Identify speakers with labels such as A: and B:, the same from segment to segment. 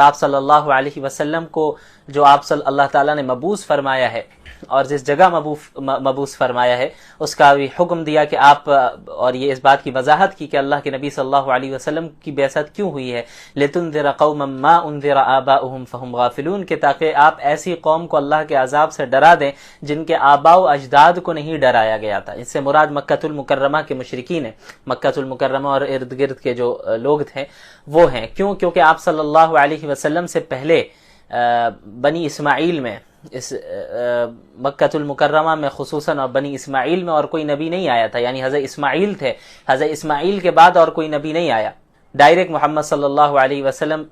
A: آپ صلی اللہ علیہ وسلم کو جو اللہ تعالیٰ نے مبعوث فرمایا ہے اور جس جگہ مبعوث فرمایا ہے اس کا بھی حکم دیا کہ آپ، اور یہ اس بات کی وضاحت کی کہ اللہ کے نبی صلی اللہ علیہ وسلم کی بعثت کیوں ہوئی ہے، لِتُنذِرَ قَوْمًا مَا أُنذِرَ آبَاؤُهُمْ فَهُمْ غَافِلُونَ، کہ تاکہ آپ ایسی قوم کو اللہ کے عذاب سے ڈرا دیں جن کے آباء و اجداد کو نہیں ڈرایا گیا تھا۔ اس سے مراد مکہ المکرمہ کے مشرکین ہیں، مکہ المکرمہ اور ارد گرد کے جو لوگ تھے وہ ہیں۔ کیوں؟ کیونکہ آپ صلی اللہ علیہ وسلم سے پہلے بنی اسماعیل میں، اس مکہ المکرمہ میں خصوصاً اور بنی اسماعیل میں اور کوئی نبی نہیں آیا تھا، یعنی حضرت اسماعیل تھے، حضرت اسماعیل کے بعد اور کوئی نبی نہیں آیا، ڈائریکٹ محمد صلی اللہ علیہ وسلم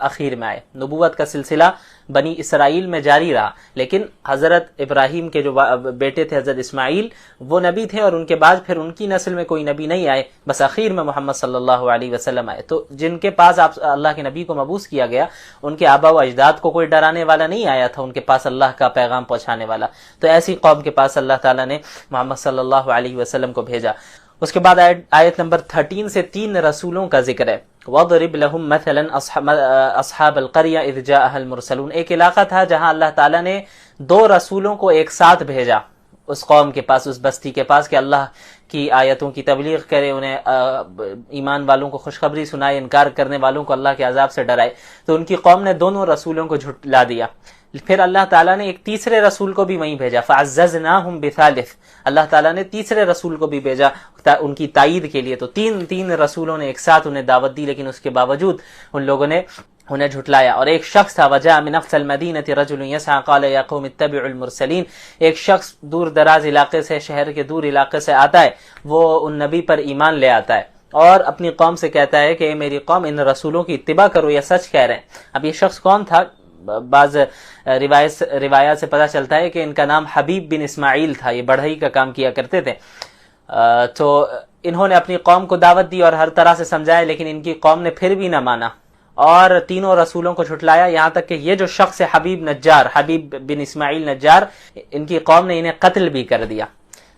A: اخیر میں آئے۔ نبوت کا سلسلہ بنی اسرائیل میں جاری رہا، لیکن حضرت ابراہیم کے جو بیٹے تھے حضرت اسماعیل وہ نبی تھے، اور ان کے بعد پھر ان کی نسل میں کوئی نبی نہیں آئے، بس اخیر میں محمد صلی اللہ علیہ وسلم آئے۔ تو جن کے پاس اللہ کے نبی کو مبعوث کیا گیا ان کے آباء و اجداد کو کوئی ڈرانے والا نہیں آیا تھا ان کے پاس اللہ کا پیغام پہنچانے والا، تو ایسی قوم کے پاس اللہ تعالیٰ نے محمد صلی اللہ علیہ وسلم کو بھیجا۔ اس کے بعد آیت نمبر 13 سے 3 رسولوں کا ذکر ہے۔ وَضْرِبْ لَهُمْ مَثَلًا أَصْحَابَ الْقَرْيَةِ إِذْ جَاءَهَا الْمُرْسَلُونَ، ایک علاقہ تھا جہاں اللہ تعالیٰ نے 2 رسولوں کو ایک ساتھ بھیجا اس قوم کے پاس، اس بستی کے پاس، کہ اللہ کی آیتوں کی تبلیغ کرے، انہیں ایمان والوں کو خوشخبری سنائے، انکار کرنے والوں کو اللہ کے عذاب سے ڈرائے۔ تو ان کی قوم نے دونوں رسولوں کو جھٹلا دیا۔ پھر اللہ تعالیٰ نے ایک تیسرے رسول کو بھی وہیں بھیجا، فَعَزَّزْنَاهُمْ بِثَالِثٍ، اللہ تعالیٰ نے تیسرے رسول کو بھی بھیجا ان کی تائید کے لیے۔ تو تین رسولوں نے ایک ساتھ انہیں دعوت دی، لیکن اس کے باوجود ان لوگوں نے انہیں جھٹلایا۔ اور ایک شخص تھا، وَجَاءَ مِنْ أَقْصَى الْمَدِينَةِ رَجُلٌ يَسْعَىٰ قَالَ يَا قَوْمِ اتَّبِعُوا الْمُرْسَلِينَ، ایک شخص دور دراز علاقے سے، شہر کے دور علاقے سے آتا ہے، وہ ان نبی پر ایمان لے آتا ہے اور اپنی قوم سے کہتا ہے کہ اے میری قوم، ان رسولوں کی اتباع کرو، یہ سچ کہہ رہے ہیں۔ اب یہ شخص کون تھا؟ بعض روایات سے پتہ چلتا ہے کہ ان کا نام حبیب بن اسماعیل تھا، یہ بڑھئی کا کام کیا کرتے تھے۔ تو انہوں نے اپنی قوم کو دعوت دی اور ہر طرح سے سمجھایا، لیکن ان کی قوم نے پھر بھی نہ مانا اور تینوں رسولوں کو جھٹلایا، یہاں تک کہ یہ جو شخص ہے حبیب بن اسماعیل نجار، ان کی قوم نے انہیں قتل بھی کر دیا۔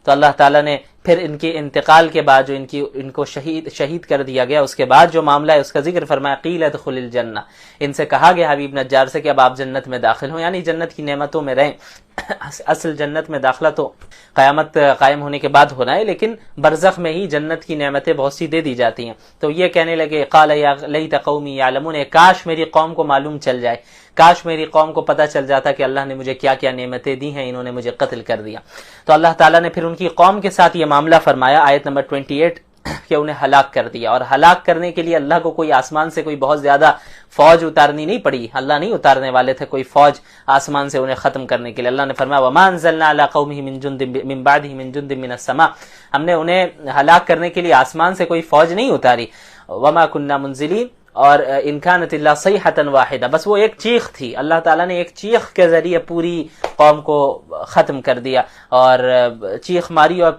A: تو اللہ تعالیٰ نے پھر ان کے انتقال کے بعد جو ان کو شہید کر دیا گیا، اس کے بعد جو معاملہ ہے اس کا ذکر فرمایا، قیل ادخل الجنہ، ان سے کہا گیا حبیب نجار سے کہ اب آپ جنت میں داخل ہوں، یعنی جنت کی نعمتوں میں رہیں۔ اصل جنت میں داخلہ تو قیامت قائم ہونے کے بعد ہونا ہے، لیکن برزخ میں ہی جنت کی نعمتیں بہت سی دے دی جاتی ہیں۔ تو یہ کہنے لگے، قال یا لیت قومی یعلمون، کاش میری قوم کو معلوم چل جائے، کاش میری قوم کو پتہ چل جاتا کہ اللہ نے مجھے کیا کیا نعمتیں دی ہیں، انہوں نے مجھے قتل کر دیا۔ تو اللہ تعالیٰ نے پھر ان کی قوم کے ساتھ یہ معاملہ فرمایا، آیت نمبر 28، کہ انہیں ہلاک کر دیا۔ اور ہلاک کرنے کے لیے اللہ کو کوئی آسمان سے کوئی بہت زیادہ فوج اتارنی نہیں پڑی، اللہ نہیں اتارنے والے تھے کوئی فوج آسمان سے انہیں ختم کرنے کے لیے۔ اللہ نے فرمایا وَمَا أَنزَلْنَا عَلَىٰ قَوْمِهِ مِن بَعْدِهِ مِن جُندٍ مِّنَ السَّمَاءِ، ہم نے انہیں ہلاک کرنے کے لیے آسمان سے کوئی فوج نہیں اتاری۔ وَمَا كُنَّا مُنزِلِينَ، اور إِن كَانَتْ إِلَّا صَيْحَةً وَاحِدَةً، بس وہ ایک چیخ تھی، اللہ تعالیٰ نے ایک چیخ کے ذریعے پوری قوم کو ختم کر دیا، اور چیخ ماری، اور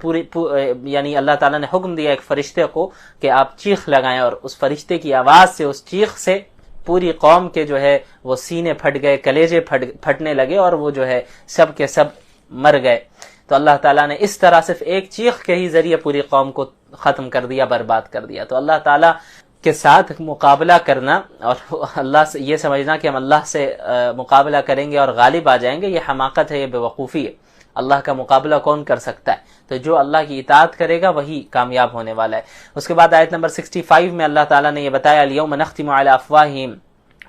A: یعنی اللہ تعالیٰ نے حکم دیا ایک فرشتے کو کہ آپ چیخ لگائیں، اور اس فرشتے کی آواز سے، اس چیخ سے پوری قوم کے جو ہے وہ سینے پھٹ گئے، کلیجے پھٹنے لگے، اور وہ جو ہے سب کے سب مر گئے۔ تو اللہ تعالیٰ نے اس طرح صرف ایک چیخ کے ہی ذریعے پوری قوم کو ختم کر دیا، برباد کر دیا۔ تو اللہ تعالیٰ کے ساتھ مقابلہ کرنا اور اللہ سے یہ سمجھنا کہ ہم اللہ سے مقابلہ کریں گے اور غالب آ جائیں گے، یہ حماقت ہے، یہ بے وقوفی ہے۔ اللہ کا مقابلہ کون کر سکتا ہے؟ تو جو اللہ کی اطاعت کرے گا وہی کامیاب ہونے والا ہے۔ اس کے بعد آیت نمبر 65 میں اللہ تعالیٰ نے یہ بتایا، اليوم نختم علی افواہہم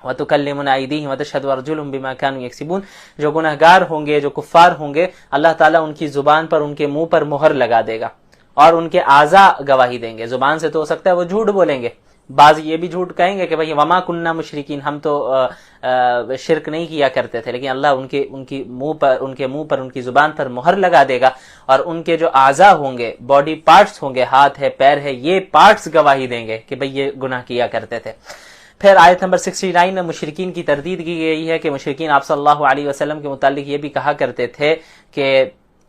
A: وتکلمنا ایدیہم وتشہد ارجلہم بما کانوا یکسبون، جو گنہگار ہوں گے، جو کفار ہوں گے، اللہ تعالیٰ ان کی زبان پر، ان کے منہ پر مہر لگا دے گا، اور ان کے اعضاء گواہی دیں گے۔ زبان سے تو ہو سکتا ہے وہ جھوٹ بولیں گے، بعض یہ بھی جھوٹ کہیں گے کہ بھئی وما کننا مشرکین، ہم تو شرک نہیں کیا کرتے تھے، لیکن اللہ ان کے منہ پر ان کی زبان پر مہر لگا دے گا، اور ان کے جو اعضاء ہوں گے، باڈی پارٹس ہوں گے، ہاتھ ہے، پیر ہے، یہ پارٹس گواہی دیں گے کہ بھئی یہ گناہ کیا کرتے تھے۔ پھر آیت نمبر 69 میں مشرکین کی تردید کی گئی ہے کہ مشرکین آپ صلی اللہ علیہ وسلم کے متعلق یہ بھی کہا کرتے تھے کہ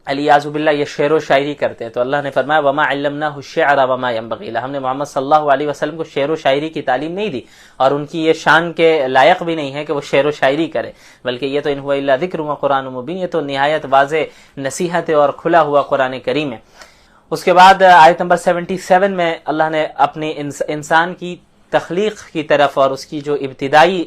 A: الیاذ باللہ یہ شعر و شاعری کرتے ہیں۔ تو اللہ نے فرمایا وما علمناہ الشعر وما ينبغي له، ہم نے محمد صلی اللہ علیہ وسلم کو شعر و شاعری کی تعلیم نہیں دی، اور ان کی یہ شان کے لائق بھی نہیں ہے کہ وہ شعر و شاعری کرے، بلکہ یہ تو ان هو الا ذکر و قرآن مبین، یہ تو نہایت واضح نصیحت اور کھلا ہوا قرآن کریم ہے۔ اس کے بعد آیت نمبر 77 میں اللہ نے اپنے انسان کی تخلیق کی طرف اور اس کی جو ابتدائی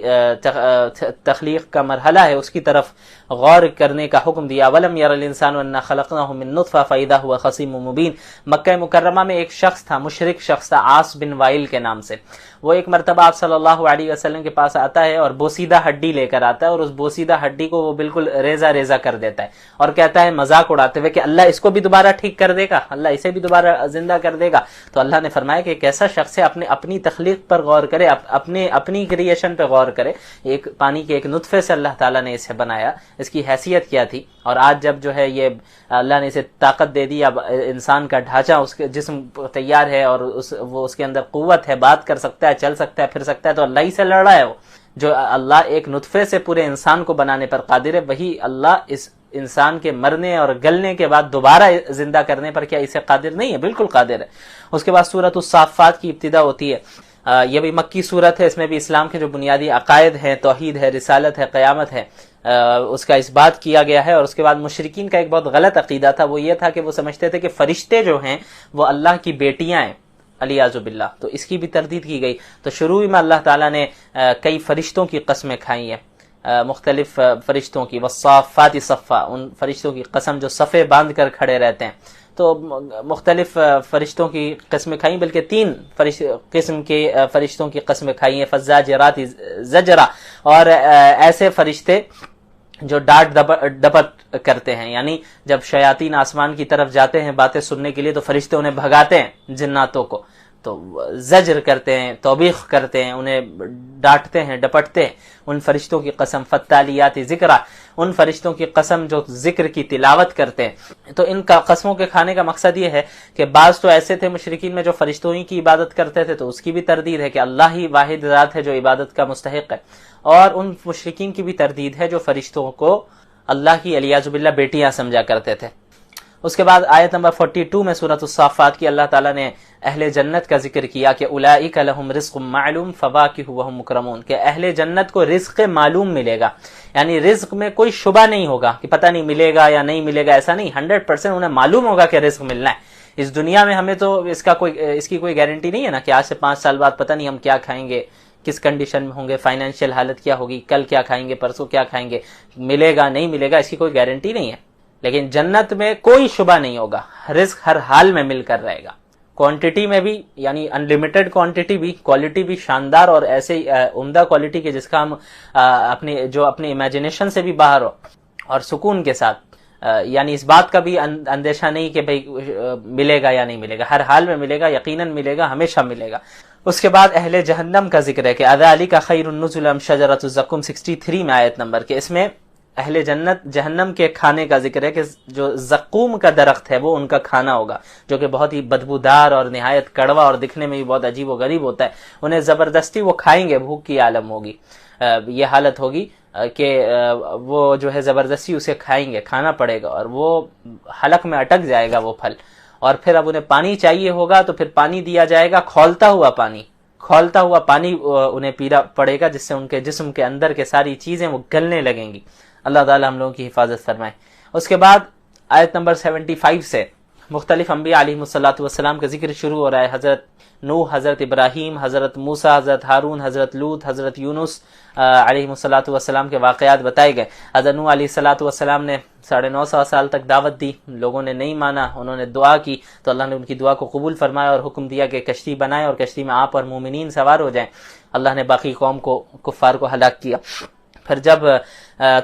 A: تخلیق کا مرحلہ ہے اس کی طرف غور کرنے کا حکم دیا. وَلَمْ يَرَ الْإِنسَانُ أَنَّا خَلَقْنَاهُ مِن نُطْفَةٍ فَإِذَا هُوَ خَصِيمٌ مُبِينٌ. مکہ مکرمہ میں ایک شخص تھا، مشرک شخص تھا، عاص بن وائل کے نام سے. وہ ایک مرتبہ آپ صلی اللہ علیہ وسلم کے پاس آتا ہے اور بوسیدہ ہڈی لے کر آتا ہے، اور اس بوسیدہ ہڈی کو وہ بالکل ریزہ ریزہ کر دیتا ہے اور کہتا ہے مذاق اڑاتے ہوئے کہ اللہ اس کو بھی دوبارہ ٹھیک کر دے گا، اللہ اسے بھی دوبارہ زندہ کر دے گا. تو اللہ نے فرمایا کہ ایک ایسا شخص ہے اپنی تخلیق پر غور کرے، اپنی کریشن پہ غور کرے. ایک پانی کے ایک نطفے سے اللہ تعالیٰ نے اسے بنایا، اس کی حیثیت کیا تھی، اور آج جب جو ہے یہ اللہ نے اسے طاقت دے دی، اب انسان کا ڈھانچہ، اس کے جسم تیار ہے اور وہ اس کے اندر قوت ہے، بات کر سکتا ہے، چل سکتا ہے، پھر سکتا ہے. تو اللہ ہی سے لڑ رہا ہے. وہ جو اللہ ایک نطفے سے پورے انسان کو بنانے پر قادر ہے، وہی اللہ اس انسان کے مرنے اور گلنے کے بعد دوبارہ زندہ کرنے پر کیا اسے قادر نہیں ہے؟ بالکل قادر ہے. اس کے بعد سورۃ الصافات کی ابتدا ہوتی ہے. یہ بھی مکی سورت ہے. اس میں بھی اسلام کے جو بنیادی عقائد ہیں، توحید ہے، رسالت ہے، قیامت ہے، اس کا اس بات کیا گیا ہے. اور اس کے بعد مشرکین کا ایک بہت غلط عقیدہ تھا، وہ یہ تھا کہ وہ سمجھتے تھے کہ فرشتے جو ہیں وہ اللہ کی بیٹیاں ہیں، علیاذ باللہ. تو اس کی بھی تردید کی گئی. تو شروع میں اللہ تعالیٰ نے کئی فرشتوں کی قسمیں کھائی ہیں، مختلف فرشتوں کی. والصافات صفا، ان فرشتوں کی قسم جو صفے باندھ کر کھڑے رہتے ہیں. تو مختلف فرشتوں کی قسمیں کھائیں، بلکہ 3 قسم کے فرشتوں کی قسمیں کھائی ہیں. فزاجرات زجرا، اور ایسے فرشتے جو ڈانٹ ڈپٹ کرتے ہیں، یعنی جب شیاطین آسمان کی طرف جاتے ہیں باتیں سننے کے لیے تو فرشتے انہیں بھگاتے ہیں جناتوں کو، تو زجر کرتے ہیں، توبیخ کرتے ہیں، انہیں ڈانٹتے ہیں، ڈپٹتے ہیں. ان فرشتوں کی قسم. فتالیات ذکرہ، ان فرشتوں کی قسم جو ذکر کی تلاوت کرتے ہیں. تو ان کا قسموں کے کھانے کا مقصد یہ ہے کہ بعض تو ایسے تھے مشرکین میں جو فرشتوں ہی کی عبادت کرتے تھے، تو اس کی بھی تردید ہے کہ اللہ ہی واحد ذات ہے جو عبادت کا مستحق ہے. اور ان مشرکین کی بھی تردید ہے جو فرشتوں کو اللہ کی علیاذ باللہ بیٹیاں سمجھا کرتے تھے. اس کے بعد آیت نمبر 42 میں سورۃ الصافات کی اللہ تعالیٰ نے اہل جنت کا ذکر کیا کہ اولئک لہم رزق معلوم فواکہ وہم مکرمون، کہ اہل جنت کو رزق معلوم ملے گا، یعنی رزق میں کوئی شبہ نہیں ہوگا کہ پتہ نہیں ملے گا یا نہیں ملے گا. ایسا نہیں، 100% انہیں معلوم ہوگا کہ رزق ملنا ہے. اس دنیا میں ہمیں تو اس کی کوئی گارنٹی نہیں ہے نا کہ آج سے 5 سال بعد پتہ نہیں ہم کیا کھائیں گے، کس کنڈیشن میں ہوں گے، فائنینشیل حالت کیا ہوگی، کل کیا کھائیں گے، پرسوں کیا کھائیں گے، ملے گا نہیں ملے گا، اس کی کوئی گارنٹی نہیں ہے. لیکن جنت میں کوئی شبہ نہیں ہوگا، رزق ہر حال میں مل کر رہے گا. کوانٹٹی میں بھی، یعنی انلیمیٹڈ کوانٹٹی بھی، کوالٹی بھی شاندار اور ایسے عمدہ کوالٹی کے جس کا ہم اپنے امیجنیشن سے بھی باہر ہو، اور سکون کے ساتھ. یعنی اس بات کا بھی اندیشہ نہیں کہ بھئی ملے گا یا نہیں ملے گا، ہر حال میں ملے گا، یقیناً ملے گا، ہمیشہ ملے گا. اس کے بعد اہل جہنم کا ذکر ہے کہ اذالک خیر النزل ام شجرۃ الزقوم 63 میں آیت نمبر کے. اس میں اہل جہنم کے کھانے کا ذکر ہے کہ جو زقوم کا درخت ہے وہ ان کا کھانا ہوگا، جو کہ بہت ہی بدبودار اور نہایت کڑوا اور دکھنے میں بھی بہت عجیب و غریب ہوتا ہے. انہیں زبردستی وہ کھائیں گے، بھوک کی عالم ہوگی، یہ حالت ہوگی کہ وہ جو ہے زبردستی اسے کھائیں گے، کھانا پڑے گا، اور وہ حلق میں اٹک جائے گا وہ پھل. اور پھر اب انہیں پانی چاہیے ہوگا تو پھر پانی دیا جائے گا، کھولتا ہوا پانی انہیں پینا پڑے گا، جس سے ان کے جسم کے اندر کے ساری چیزیں وہ گلنے لگیں گی. اللہ تعالی ہم لوگوں کی حفاظت فرمائے. اس کے بعد آیت نمبر 75 سے مختلف انبیاء علیہ الصلوۃ والسلام کا ذکر شروع ہو رہا ہے. حضرت نوح، حضرت ابراہیم، حضرت موسیٰ، حضرت ہارون، حضرت لوط، حضرت یونس علیہ الصلوۃ والسلام کے واقعات بتائے گئے. حضرت نوح علیہ الصلوۃ والسلام نے 950 سال تک دعوت دی، لوگوں نے نہیں مانا، انہوں نے دعا کی تو اللہ نے ان کی دعا کو قبول فرمایا اور حکم دیا کہ کشتی بنائیں اور کشتی میں آپ اور مومنین سوار ہو جائیں. اللہ نے باقی قوم کو، کفار کو ہلاک کیا. پھر جب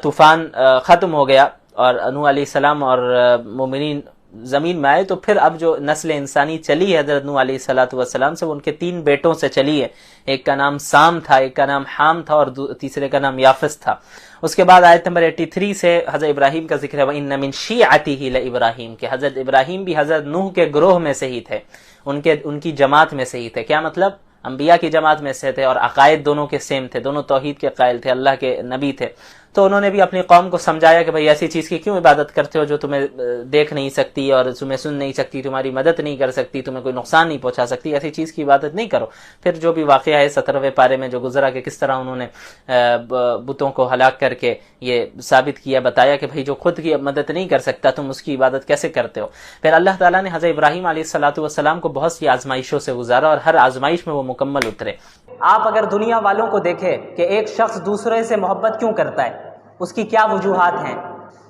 A: طوفان ختم ہو گیا اور نوح علیہ السلام اور مومنین زمین میں آئے، تو پھر اب جو نسل انسانی چلی ہے حضرت نوح علیہ الصلوۃ والسلام سے، وہ ان کے 3 بیٹوں سے چلی ہے. ایک کا نام سام تھا، ایک کا نام حام تھا، اور تیسرے کا نام یافس تھا. اس کے بعد آیت نمبر 83 سے حضرت ابراہیم کا ذکر ہے. وَإِنَّ مِن شِيعَتِهِ لَإِبْرَاهِيمَ، کہ حضرت ابراہیم بھی حضرت نوح کے گروہ میں سے ہی تھے، ان کی جماعت میں سے ہی تھے. کیا مطلب؟ انبیاء کی جماعت میں سے تھے اور عقائد دونوں کے سیم تھے، دونوں توحید کے قائل تھے، اللہ کے نبی تھے. تو انہوں نے بھی اپنی قوم کو سمجھایا کہ بھئی ایسی چیز کی کیوں عبادت کرتے ہو جو تمہیں دیکھ نہیں سکتی اور تمہیں سن نہیں سکتی، تمہاری مدد نہیں کر سکتی، تمہیں کوئی نقصان نہیں پہنچا سکتی، ایسی چیز کی عبادت نہیں کرو۔ پھر جو بھی واقعہ ہے 17ویں پارے میں جو گزرا کہ کس طرح انہوں نے بتوں کو ہلاک کر کے یہ ثابت کیا، بتایا کہ بھئی جو خود کی مدد نہیں کر سکتا تم اس کی عبادت کیسے کرتے ہو۔ پھر اللہ تعالیٰ نے حضرت ابراہیم علیہ السلام کو بہت سی آزمائشوں سے گزارا اور ہر آزمائش میں وہ مکمل اترے۔ آپ اگر دنیا والوں کو دیکھیں کہ ایک شخص دوسرے سے محبت کیوں کرتا ہے، اس کی کیا وجوہات ہیں،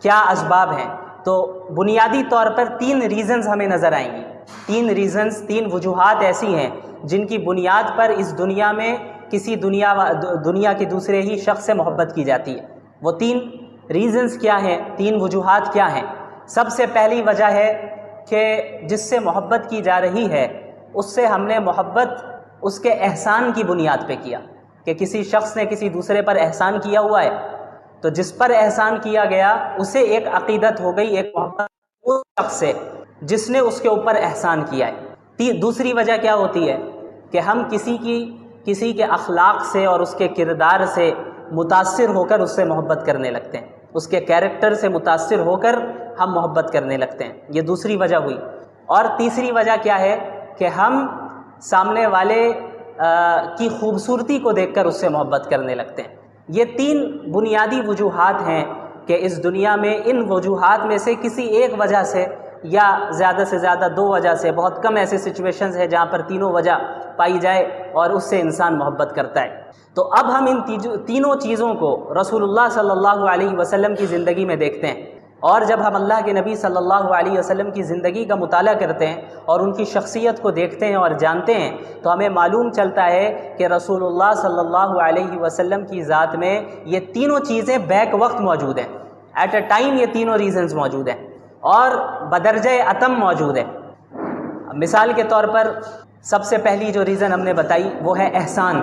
A: کیا اسباب ہیں، تو بنیادی طور پر 3 ریزنز ہمیں نظر آئیں گی۔ 3 وجوہات ایسی ہیں جن کی بنیاد پر اس دنیا میں کسی دنیا کے دوسرے ہی شخص سے محبت کی جاتی ہے۔ وہ 3 ریزنز کیا ہیں، 3 وجوہات کیا ہیں؟ سب سے پہلی وجہ ہے کہ جس سے محبت کی جا رہی ہے اس سے ہم نے محبت اس کے احسان کی بنیاد پہ کیا، کہ کسی شخص نے کسی دوسرے پر احسان کیا ہوا ہے تو جس پر احسان کیا گیا اسے ایک عقیدت ہو گئی، ایک محبت اس شخص سے جس نے اس کے اوپر احسان کیا ہے۔ دوسری وجہ کیا ہوتی ہے کہ ہم کسی کے اخلاق سے اور اس کے کردار سے متاثر ہو کر اس سے محبت کرنے لگتے ہیں، اس کے کیریکٹر سے متاثر ہو کر ہم محبت کرنے لگتے ہیں، یہ دوسری وجہ ہوئی۔ اور تیسری وجہ کیا ہے کہ ہم سامنے والے کی خوبصورتی کو دیکھ کر اس سے محبت کرنے لگتے ہیں۔ یہ 3 بنیادی وجوہات ہیں کہ اس دنیا میں ان وجوہات میں سے کسی ایک وجہ سے یا زیادہ سے زیادہ 2 وجہ سے، بہت کم ایسے سچویشنز ہیں جہاں پر تینوں وجہ پائی جائے اور اس سے انسان محبت کرتا ہے۔ تو اب ہم ان تینوں چیزوں کو رسول اللہ صلی اللہ علیہ وسلم کی زندگی میں دیکھتے ہیں، اور جب ہم اللہ کے نبی صلی اللہ علیہ وسلم کی زندگی کا مطالعہ کرتے ہیں اور ان کی شخصیت کو دیکھتے ہیں اور جانتے ہیں تو ہمیں معلوم چلتا ہے کہ رسول اللہ صلی اللہ علیہ وسلم کی ذات میں یہ تینوں چیزیں بیک وقت موجود ہیں، ایٹ اے ٹائم یہ تینوں ریزنز موجود ہیں اور بدرجہ اتم موجود ہیں۔ مثال کے طور پر سب سے پہلی جو ریزن ہم نے بتائی وہ ہے احسان۔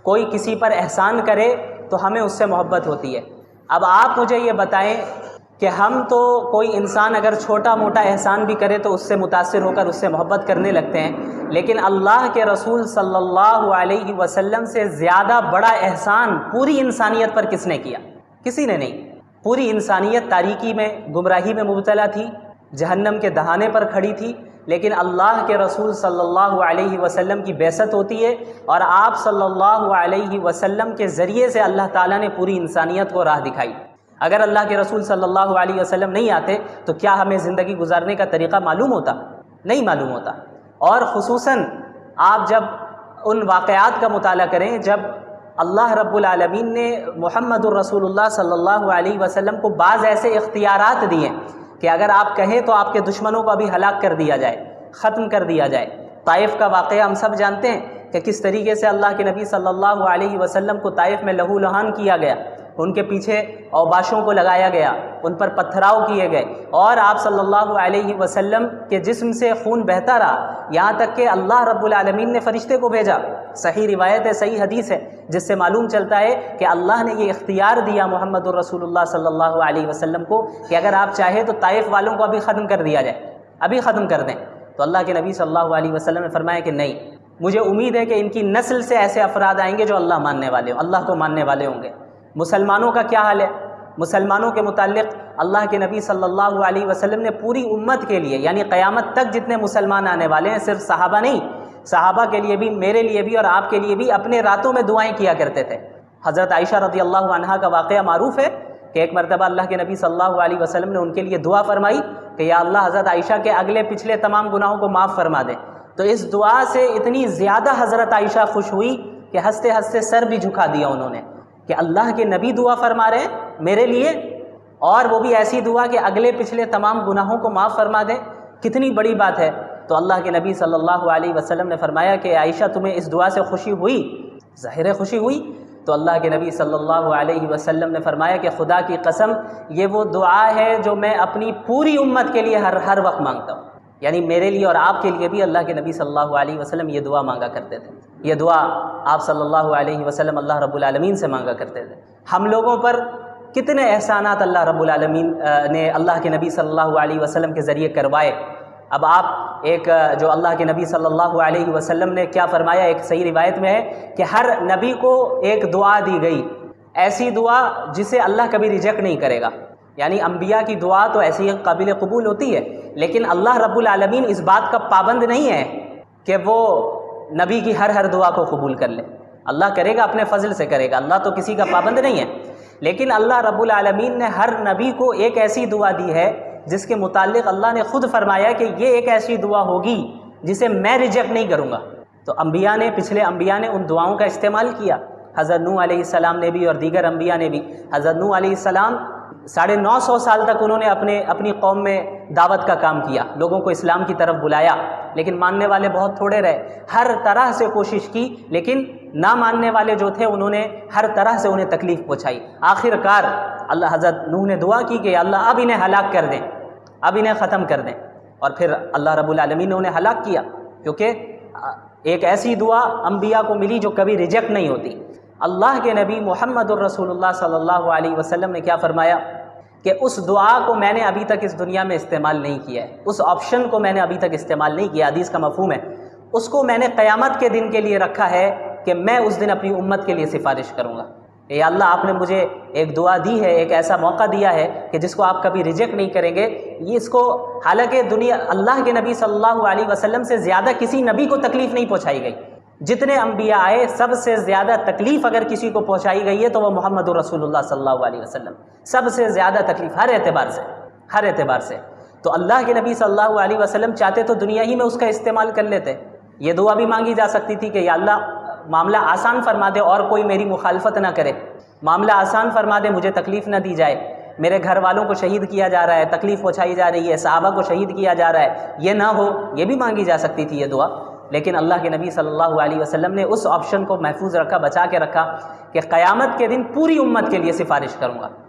A: کوئی کسی پر احسان کرے تو ہمیں اس سے محبت ہوتی ہے۔ اب آپ مجھے یہ بتائیں کہ ہم تو کوئی انسان اگر چھوٹا موٹا احسان بھی کرے تو اس سے متاثر ہو کر اس سے محبت کرنے لگتے ہیں، لیکن اللہ کے رسول صلی اللہ علیہ وسلم سے زیادہ بڑا احسان پوری انسانیت پر کس نے کیا؟ کسی نے نہیں۔ پوری انسانیت تاریکی میں، گمراہی میں مبتلا تھی، جہنم کے دہانے پر کھڑی تھی، لیکن اللہ کے رسول صلی اللہ علیہ وسلم کی بعثت ہوتی ہے اور آپ صلی اللہ علیہ وسلم کے ذریعے سے اللہ تعالیٰ نے پوری انسانیت کو راہ دکھائی۔ اگر اللہ کے رسول صلی اللہ علیہ وسلم نہیں آتے تو کیا ہمیں زندگی گزارنے کا طریقہ معلوم ہوتا؟ نہیں معلوم ہوتا۔ اور خصوصاً آپ جب ان واقعات کا مطالعہ کریں جب اللہ رب العالمین نے محمد الرسول اللہ صلی اللہ علیہ وسلم کو بعض ایسے اختیارات دیے کہ اگر آپ کہیں تو آپ کے دشمنوں کو ابھی ہلاک کر دیا جائے، ختم کر دیا جائے۔ طائف کا واقعہ ہم سب جانتے ہیں کہ کس طریقے سے اللہ کے نبی صلی اللہ علیہ وسلم کو طائف میں لہو لہان کیا گیا، ان کے پیچھے اوباشوں کو لگایا گیا، ان پر پتھراؤ کیے گئے اور آپ صلی اللہ علیہ وسلم کے جسم سے خون بہتا رہا، یہاں تک کہ اللہ رب العالمین نے فرشتے کو بھیجا۔ صحیح روایت ہے، صحیح حدیث ہے جس سے معلوم چلتا ہے کہ اللہ نے یہ اختیار دیا محمد الرسول اللہ صلی اللہ علیہ وسلم کو کہ اگر آپ چاہیں تو طائف والوں کو ابھی ختم کر دیا جائے، ابھی ختم کر دیں۔ تو اللہ کے نبی صلی اللہ علیہ وسلم نے فرمایا کہ نہیں، مجھے امید ہے کہ ان کی نسل سے ایسے افراد آئیں گے جو اللہ ماننے والے ہوں، اللہ کو ماننے والے ہوں گے۔ مسلمانوں کا کیا حال ہے؟ مسلمانوں کے متعلق اللہ کے نبی صلی اللہ علیہ وسلم نے پوری امت کے لیے، یعنی قیامت تک جتنے مسلمان آنے والے ہیں، صرف صحابہ نہیں، صحابہ کے لیے بھی، میرے لیے بھی اور آپ کے لیے بھی اپنے راتوں میں دعائیں کیا کرتے تھے۔ حضرت عائشہ رضی اللہ عنہا کا واقعہ معروف ہے کہ ایک مرتبہ اللہ کے نبی صلی اللہ علیہ وسلم نے ان کے لیے دعا فرمائی کہ یا اللہ حضرت عائشہ کے اگلے پچھلے تمام گناہوں کو معاف فرما دے۔ تو اس دعا سے اتنی زیادہ حضرت عائشہ خوش ہوئی کہ ہنستے ہنستے سر بھی جھکا دیا انہوں نے کہ اللہ کے نبی دعا فرما رہے ہیں میرے لیے، اور وہ بھی ایسی دعا کہ اگلے پچھلے تمام گناہوں کو معاف فرما دیں، کتنی بڑی بات ہے۔ تو اللہ کے نبی صلی اللہ علیہ وسلم نے فرمایا کہ عائشہ تمہیں اس دعا سے خوشی ہوئی؟ ظاہر ہے خوشی ہوئی۔ تو اللہ کے نبی صلی اللہ علیہ وسلم نے فرمایا کہ خدا کی قسم یہ وہ دعا ہے جو میں اپنی پوری امت کے لیے ہر وقت مانگتا ہوں، یعنی میرے لیے اور آپ کے لیے بھی اللہ کے نبی صلی اللہ علیہ وسلم یہ دعا مانگا کرتے تھے۔ یہ دعا آپ صلی اللہ علیہ وسلم اللہ رب العالمین سے مانگا کرتے تھے۔ ہم لوگوں پر کتنے احسانات اللہ رب العالمین نے اللہ کے نبی صلی اللہ علیہ وسلم کے ذریعے کروائے۔ اب آپ ایک جو اللہ کے نبی صلی اللہ علیہ وسلم نے کیا فرمایا، ایک صحیح روایت میں ہے کہ ہر نبی کو ایک دعا دی گئی ایسی دعا جسے اللہ کبھی ریجیکٹ نہیں کرے گا. یعنی انبیاء کی دعا تو ایسی قابل قبول ہوتی ہے، لیکن اللہ رب العالمین اس بات کا پابند نہیں ہے کہ وہ نبی کی ہر دعا کو قبول کر لے. اللہ کرے گا، اپنے فضل سے کرے گا، اللہ تو کسی کا پابند نہیں ہے. لیکن اللہ رب العالمین نے ہر نبی کو ایک ایسی دعا دی ہے جس کے متعلق اللہ نے خود فرمایا کہ یہ ایک ایسی دعا ہوگی جسے میں ریجیکٹ نہیں کروں گا. تو انبیاء نے، پچھلے انبیاء نے ان دعاؤں کا استعمال کیا. حضرت نوح علیہ السلام نے بھی اور دیگر انبیاء نے بھی. حضرت نوح علیہ السلام 950 سال تک انہوں نے اپنی قوم میں دعوت کا کام کیا، لوگوں کو اسلام کی طرف بلایا، لیکن ماننے والے بہت تھوڑے رہے. ہر طرح سے کوشش کی، لیکن نہ ماننے والے جو تھے انہوں نے ہر طرح سے انہیں تکلیف پہنچائی. آخر کار حضرت نوح نے دعا کی کہ اللہ اب انہیں ہلاک کر دیں، اب انہیں ختم کر دیں. اور پھر اللہ رب العالمین نے انہیں ہلاک کیا، کیونکہ ایک ایسی دعا انبیاء کو ملی جو کبھی ریجیکٹ نہیں ہوتی. اللہ کے نبی محمد الرسول اللہ صلی اللہ علیہ وسلم نے کیا فرمایا کہ اس دعا کو میں نے ابھی تک اس دنیا میں استعمال نہیں کیا ہے، اس آپشن کو میں نے ابھی تک استعمال نہیں کیا. حدیث کا مفہوم ہے اس کو میں نے قیامت کے دن کے لیے رکھا ہے کہ میں اس دن اپنی امت کے لیے سفارش کروں گا. اے اللہ، آپ نے مجھے ایک دعا دی ہے، ایک ایسا موقع دیا ہے کہ جس کو آپ کبھی ریجیکٹ نہیں کریں گے. یہ اس کو حالانکہ اللہ کے نبی صلی اللہ علیہ وسلم سے زیادہ کسی نبی کو تکلیف نہیں پہنچائی گئی. جتنے انبیاء آئے سب سے زیادہ تکلیف اگر کسی کو پہنچائی گئی ہے تو وہ محمد الرسول اللہ صلی اللہ علیہ وسلم. سب سے زیادہ تکلیف ہر اعتبار سے. تو اللہ کے نبی صلی اللہ علیہ وسلم چاہتے تو دنیا ہی میں اس کا استعمال کر لیتے. یہ دعا بھی مانگی جا سکتی تھی کہ یا اللہ معاملہ آسان فرما دے اور کوئی میری مخالفت نہ کرے، معاملہ آسان فرما دے، مجھے تکلیف نہ دی جائے. میرے گھر والوں کو شہید کیا جا رہا ہے، تکلیف پہنچائی جا رہی ہے، صحابہ کو شہید کیا جا رہا ہے، یہ نہ ہو. یہ بھی مانگی جا سکتی تھی یہ دعا. لیکن اللہ کے نبی صلی اللہ علیہ وسلم نے اس آپشن کو محفوظ رکھا، بچا کے رکھا کہ قیامت کے دن پوری امت کے لیے سفارش کروں گا.